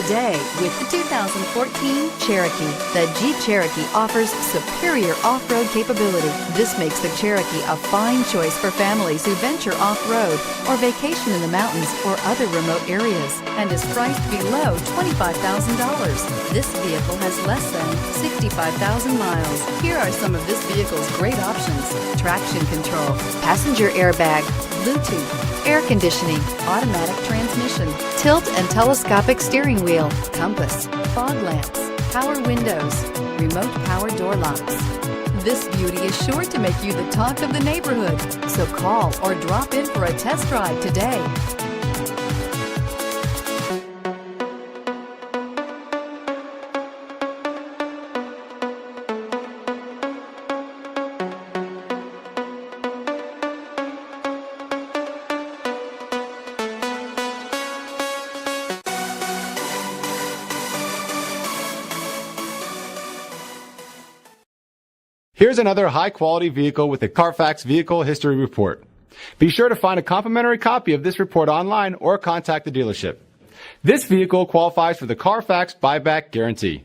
today with the 2014 Cherokee. The Jeep Cherokee offers superior off-road capability. This makes the Cherokee a fine choice for families who venture off-road or vacation in the mountains or other remote areas, and is priced below $25,000. This vehicle has less than 65,000 miles. Here are some of this vehicle's great options: traction control, passenger airbag, Bluetooth, air conditioning, automatic transmission, tilt and telescopic steering wheel, compass, fog lamps, power windows, remote power door locks. This beauty is sure to make you the talk of the neighborhood. So call or drop in for a test drive today. Here's another high-quality vehicle with a Carfax Vehicle History Report. Be sure to find a complimentary copy of this report online or contact the dealership. This vehicle qualifies for the Carfax Buyback Guarantee.